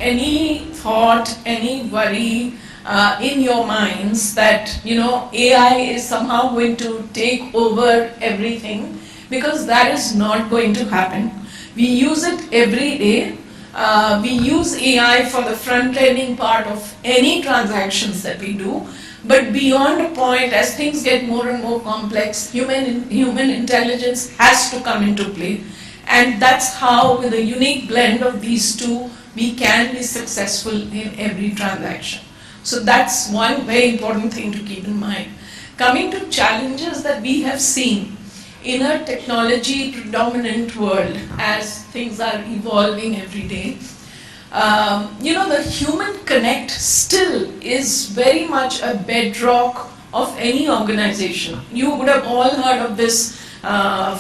any thought, any worry in your minds that, AI is somehow going to take over everything, because that is not going to happen. We use it every day. We use AI for the front-ending part of any transactions that we do. But beyond a point, as things get more and more complex, human intelligence has to come into play. And that's how, with a unique blend of these two, we can be successful in every transaction. So that's one very important thing to keep in mind. Coming to challenges that we have seen in a technology predominant world as things are evolving every day, the human connect still is very much a bedrock of any organization. You would have all heard of this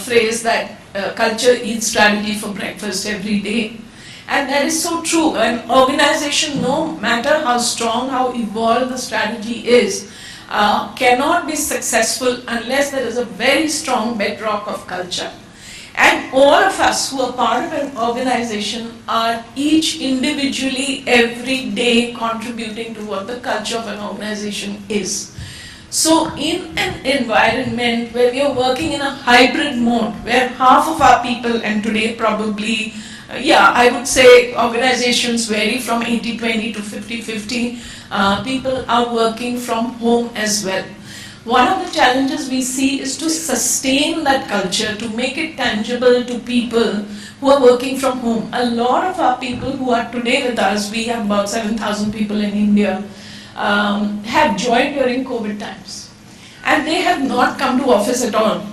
phrase that culture eats strategy for breakfast every day. And that is so true. An organization, no matter how strong, how evolved the strategy is, cannot be successful unless there is a very strong bedrock of culture. And all of us who are part of an organization are each individually every day contributing to what the culture of an organization is. So in an environment where we are working in a hybrid mode, where half of our people, and today probably, I would say organizations vary from 80-20 to 50-50, people are working from home as well. One of the challenges we see is to sustain that culture, to make it tangible to people who are working from home. A lot of our people who are today with us, we have about 7,000 people in India, have joined during COVID times. And they have not come to office at all.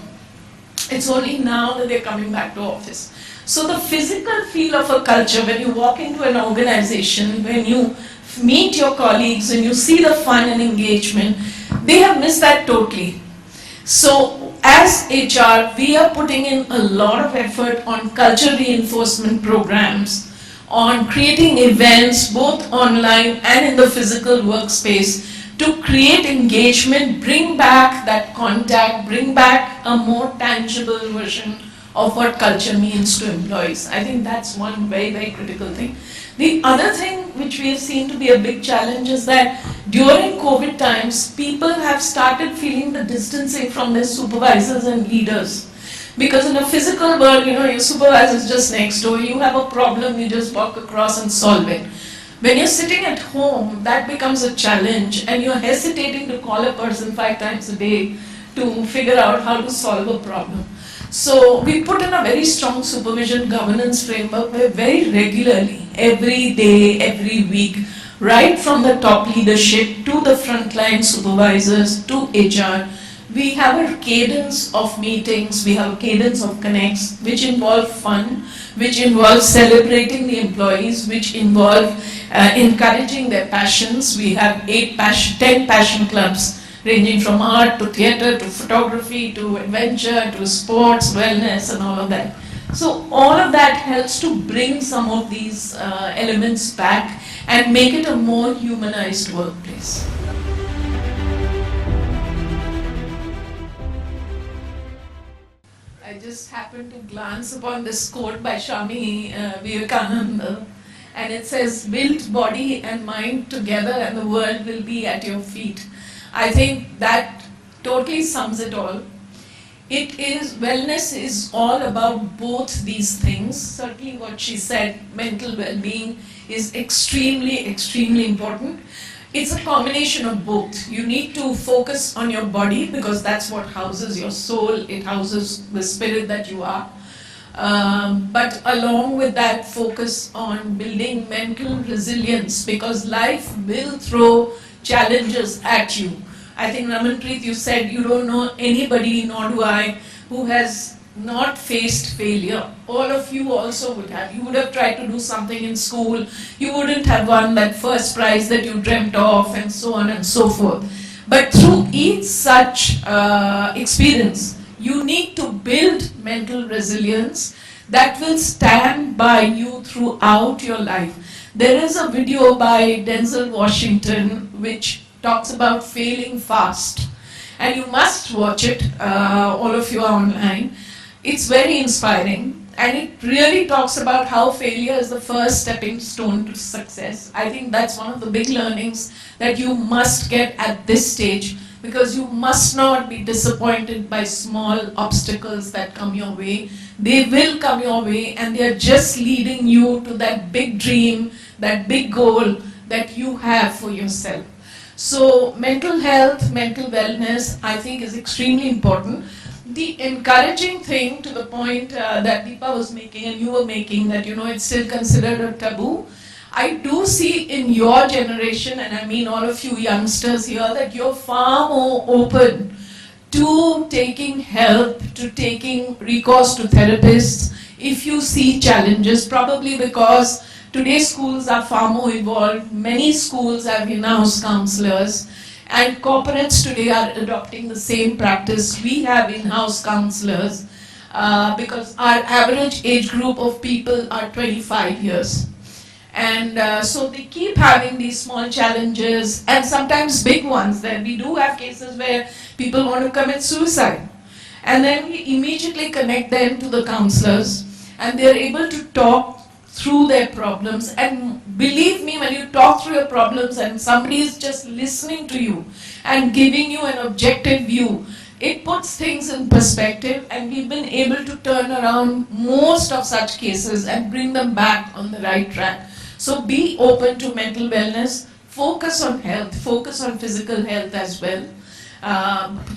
It's only now that they're coming back to office. So the physical feel of a culture, when you walk into an organization, when you meet your colleagues, when you see the fun and engagement, they have missed that totally. So as HR, we are putting in a lot of effort on culture reinforcement programs, on creating events both online and in the physical workspace to create engagement, bring back that contact, bring back a more tangible version of what culture means to employees. I think that's one very, very critical thing. The other thing which we have seen to be a big challenge is that during COVID times, people have started feeling the distancing from their supervisors and leaders. Because in a physical world, your supervisor is just next door, you have a problem, you just walk across and solve it. When you're sitting at home, that becomes a challenge, and you're hesitating to call a person 5 times a day to figure out how to solve a problem. So we put in a very strong supervision governance framework where very regularly, every day, every week, right from the top leadership to the frontline supervisors to HR, we have a cadence of meetings, we have a cadence of connects, which involve fun, which involve celebrating the employees, which involve encouraging their passions. We have 10 passion clubs, ranging from art to theatre to photography to adventure to sports, wellness and all of that. So all of that helps to bring some of these elements back and make it a more humanized workplace. I just happened to glance upon this quote by Swami Vivekananda, and it says, "Build body and mind together and the world will be at your feet." I think that totally sums it all. Wellness is all about both these things. Certainly what she said, mental well-being is extremely, extremely important. It's a combination of both. You need to focus on your body because that's what houses your soul, it houses the spirit that you are. But along with that, focus on building mental resilience because life will throw challenges at you. I think Ramanpreet, you said you don't know anybody, nor do I, who has not faced failure. All of you also would have. You would have tried to do something in school, you wouldn't have won that first prize that you dreamt of, and so on and so forth. But through each such experience, you need to build mental resilience that will stand by you throughout your life. There is a video by Denzel Washington which talks about failing fast, and you must watch it. All of you are online. It's very inspiring. and it really talks about how failure is the first stepping stone to success. I think that's one of the big learnings that you must get at this stage, because you must not be disappointed by small obstacles that come your way. They will come your way, and they are just leading you to that big dream, that big goal that you have for yourself. So mental health, mental wellness, I think is extremely important. The encouraging thing, to the point that Deepa was making and you were making, that it's still considered a taboo. I do see in your generation, and I mean all of you youngsters here, that you're far more open to taking help, to taking recourse to therapists if you see challenges, probably because today's schools are far more evolved. Many schools have in-house counselors, and corporates today are adopting the same practice. We have in-house counselors because our average age group of people are 25 years. And so they keep having these small challenges, and sometimes big ones. Then we do have cases where people want to commit suicide. And then we immediately connect them to the counselors, and they're able to talk through their problems. And believe me, when you talk through your problems and somebody is just listening to you and giving you an objective view, it puts things in perspective, and we've been able to turn around most of such cases and bring them back on the right track. So be open to mental wellness, focus on health, focus on physical health as well.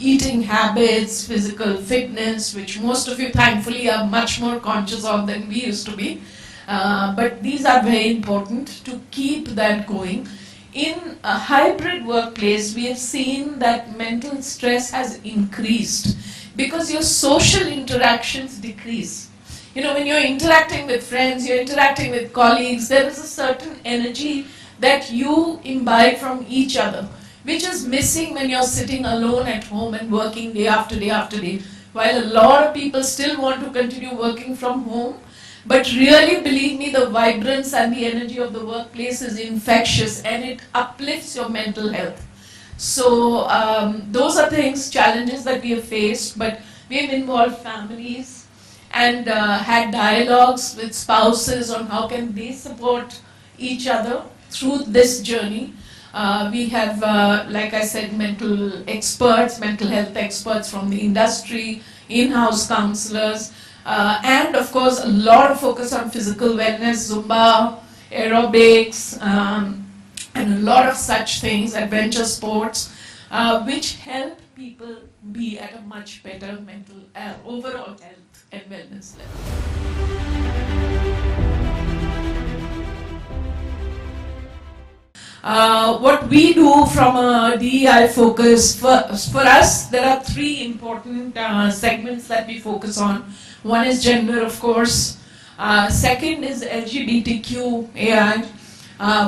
Eating habits, physical fitness, which most of you thankfully are much more conscious of than we used to be. But these are very important to keep that going. In a hybrid workplace, we have seen that mental stress has increased because your social interactions decrease. When you're interacting with friends, you're interacting with colleagues, there is a certain energy that you imbibe from each other, which is missing when you're sitting alone at home and working day after day after day. While a lot of people still want to continue working from home, but really, believe me, the vibrance and the energy of the workplace is infectious, and it uplifts your mental health. So those are things, challenges that we have faced, but we have involved families and had dialogues with spouses on how can they support each other through this journey. We have, like I said, mental experts, mental health experts from the industry, in-house counselors, and of course a lot of focus on physical wellness, Zumba, aerobics, and a lot of such things, adventure sports, which help people be at a much better mental overall health and wellness level. What we do from a DEI focus, for us, there are three important segments that we focus on. One is gender, of course. Second is LGBTQAI,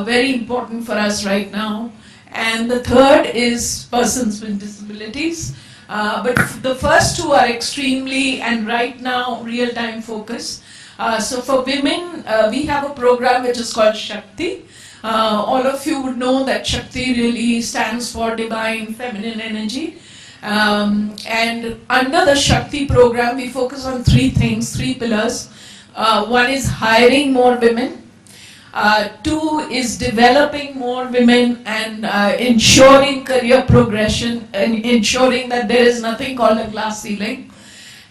very important for us right now. And the third is persons with disabilities. But the first two are extremely, and right now, real-time focus. So for women, we have a program which is called Shakti. All of you would know that Shakti really stands for divine feminine energy. And under the Shakti program, we focus on three things, three pillars. One is hiring more women. Two is developing more women and ensuring career progression and ensuring that there is nothing called a glass ceiling.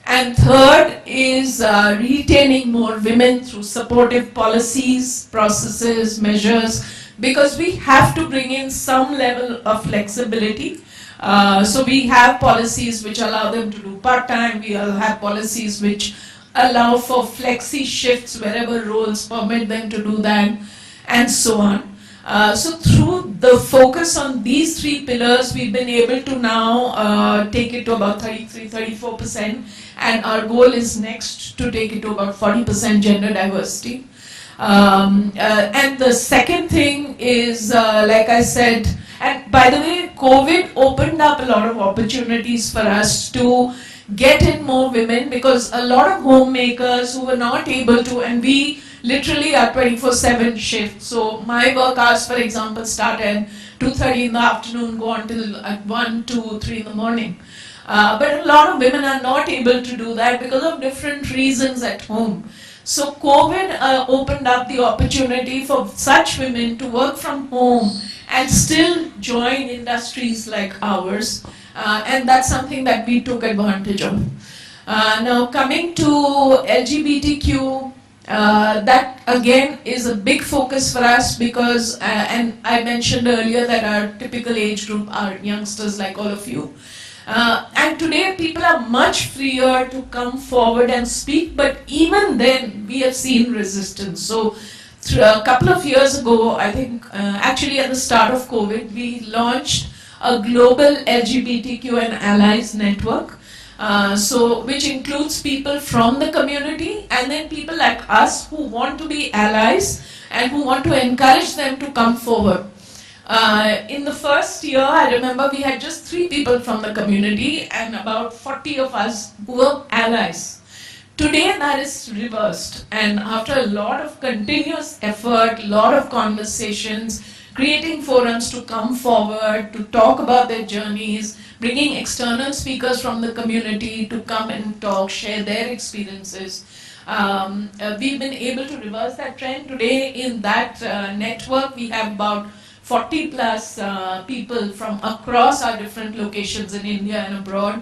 And third is retaining more women through supportive policies, processes, measures, because we have to bring in some level of flexibility. So we have policies which allow them to do part-time, we all have policies which allow for flexi shifts wherever roles permit them to do that, and so on. So through the focus on these three pillars, we've been able to now take it to about 33-34%, and our goal is next to take it to about 40% gender diversity. And the second thing is, like I said, and by the way, COVID opened up a lot of opportunities for us to get in more women, because a lot of homemakers who were not able to, and we literally are 24/7 shift. So my work hours, for example, start at 2:30 in the afternoon, go until at 1, 2, 3 in the morning. But a lot of women are not able to do that because of different reasons at home. So COVID opened up the opportunity for such women to work from home and still join industries like ours. And that's something that we took advantage of. Now coming to LGBTQ, that again is a big focus for us because, and I mentioned earlier that our typical age group are youngsters like all of you. And today people are much freer to come forward and speak, but even then we have seen resistance. So a couple of years ago, I think actually at the start of COVID, we launched a global LGBTQ and allies network. Which includes people from the community and then people like us who want to be allies and who want to encourage them to come forward. In the first year, I remember we had just 3 people from the community and about 40 of us who were allies. Today that is reversed, and after a lot of continuous effort, lot of conversations, creating forums to come forward, to talk about their journeys, bringing external speakers from the community to come and talk, share their experiences. We've been able to reverse that trend. Today in that network, we have about 40 plus people from across our different locations in India and abroad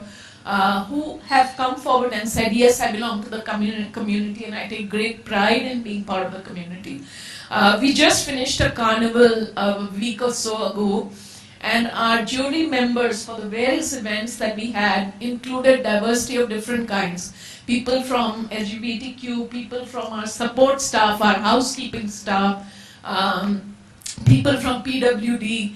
who have come forward and said, yes, I belong to the community and I take great pride in being part of the community. We just finished a carnival a week or so ago, and our jury members for the various events that we had included diversity of different kinds. People from LGBTQ, people from our support staff, our housekeeping staff, people from PWD,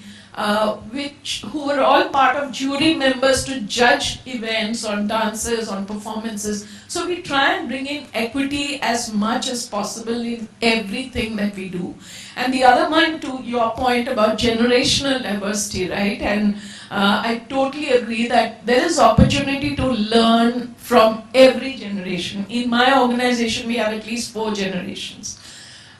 who were all part of jury members to judge events on dances, on performances. So we try and bring in equity as much as possible in everything that we do. And the other one, to your point about generational diversity, right? And I totally agree that there is opportunity to learn from every generation. In my organization, we have at least 4 generations.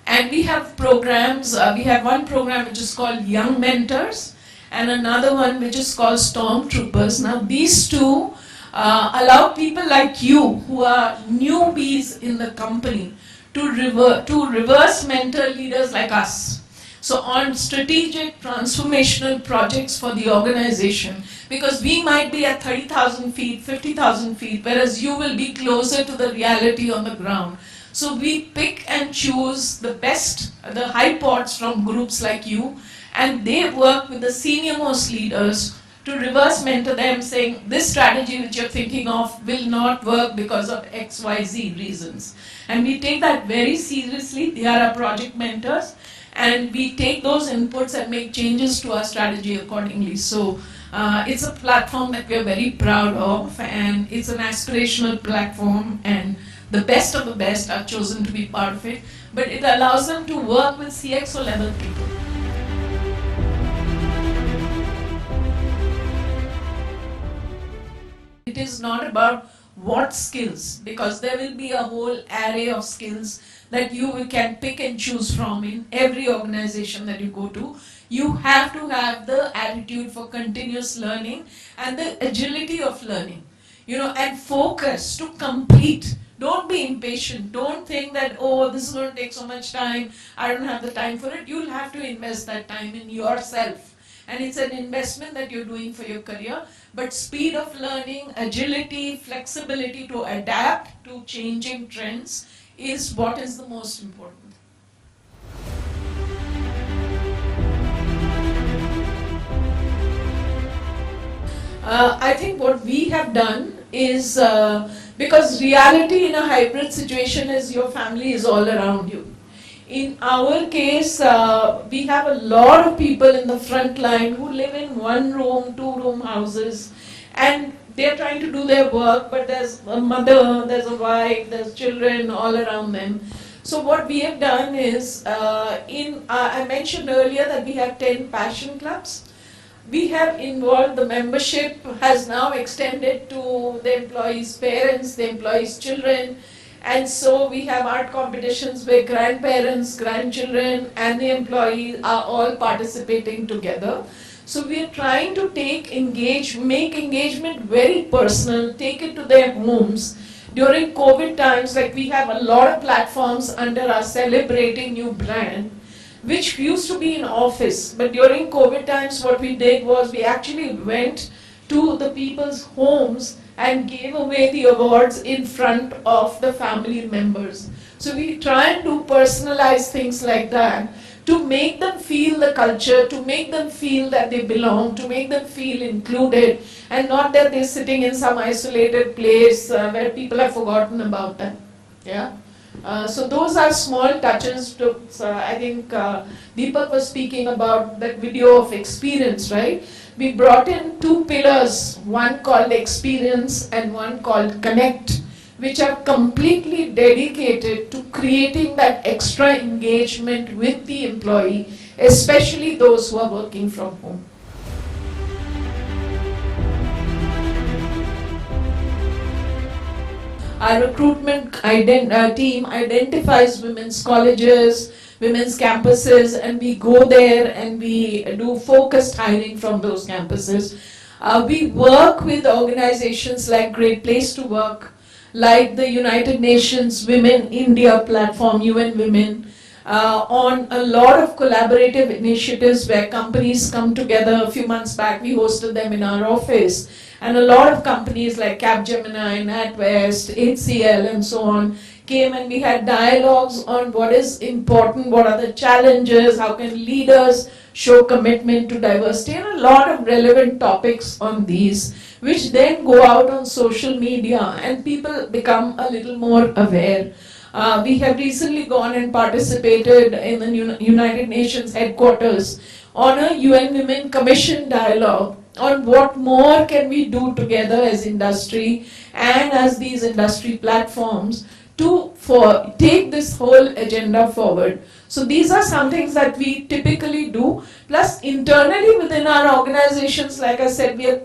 And we have programs, we have one program which is called Young Mentors and another one which is called Stormtroopers. Now these two allow people like you who are newbies in the company to reverse mentor leaders like us. So on strategic transformational projects for the organization, because we might be at 30,000 feet, 50,000 feet, whereas you will be closer to the reality on the ground. So we pick and choose the best, the high pods from groups like you, and they work with the senior most leaders to reverse mentor them, saying this strategy which you're thinking of will not work because of XYZ reasons. And we take that very seriously. They are our project mentors, and we take those inputs and make changes to our strategy accordingly. So it's a platform that we're very proud of, and it's an aspirational platform, and the best of the best are chosen to be part of it, but it allows them to work with CXO level people. It is not about what skills, because there will be a whole array of skills that you can pick and choose from in every organization that you go to. You have to have the attitude for continuous learning and the agility of learning, and focus to complete. Don't be impatient. Don't think that, oh, this is going to take so much time, I don't have the time for it. You'll have to invest that time in yourself. And it's an investment that you're doing for your career. But speed of learning, agility, flexibility to adapt to changing trends is what is the most important. I think what we have done is, because reality in a hybrid situation is your family is all around you. In our case, we have a lot of people in the front line who live in 1-room, 2-room houses, and they're trying to do their work, but there's a mother, there's a wife, there's children all around them. So what we have done is, I mentioned earlier that we have 10 passion clubs. We have involved, the membership has now extended to the employees' parents, the employees' children, and so we have art competitions where grandparents, grandchildren and the employees are all participating together. So we are trying to make engagement very personal, take it to their homes. During COVID times, like we have a lot of platforms under our Celebrating New brand, which used to be in office. But during COVID times, what we did was we actually went to the people's homes and gave away the awards in front of the family members. So we try and do personalized things like that to make them feel the culture, to make them feel that they belong, to make them feel included, and not that they're sitting in some isolated place where people have forgotten about them. Yeah. So those are small touches. I think Deepak was speaking about that video of experience, right? We brought in two pillars, one called experience and one called connect, which are completely dedicated to creating that extra engagement with the employee, especially those who are working from home. Our recruitment team identifies women's colleges, women's campuses, and we go there and we do focused hiring from those campuses. We work with organizations like Great Place to Work, like the United Nations Women India platform, UN Women, on a lot of collaborative initiatives where companies come together. A few months back, we hosted them in our office. And a lot of companies like Capgemini, NatWest, HCL, and so on came, and we had dialogues on what is important, what are the challenges, how can leaders show commitment to diversity, and a lot of relevant topics on these, which then go out on social media and people become a little more aware. We have recently gone and participated in the United Nations headquarters on a UN Women Commission dialogue on what more can we do together as industry and as these industry platforms to take this whole agenda forward. So these are some things that we typically do. Plus internally within our organizations, like I said, we are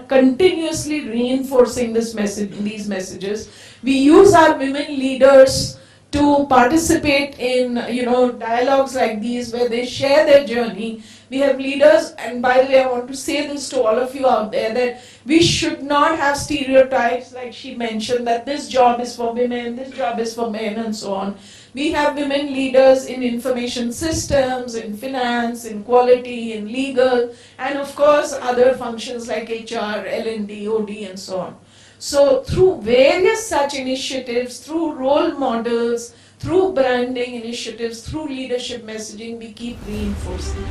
continuously reinforcing these messages. We use our women leaders to participate in dialogues like these where they share their journey. We have leaders, and by the way, I want to say this to all of you out there, that we should not have stereotypes like she mentioned, that this job is for women, this job is for men, and so on. We have women leaders in information systems, in finance, in quality, in legal, and of course other functions like HR, L&D, OD, and so on. So through various such initiatives, through role models, through branding initiatives, through leadership messaging, we keep reinforcing.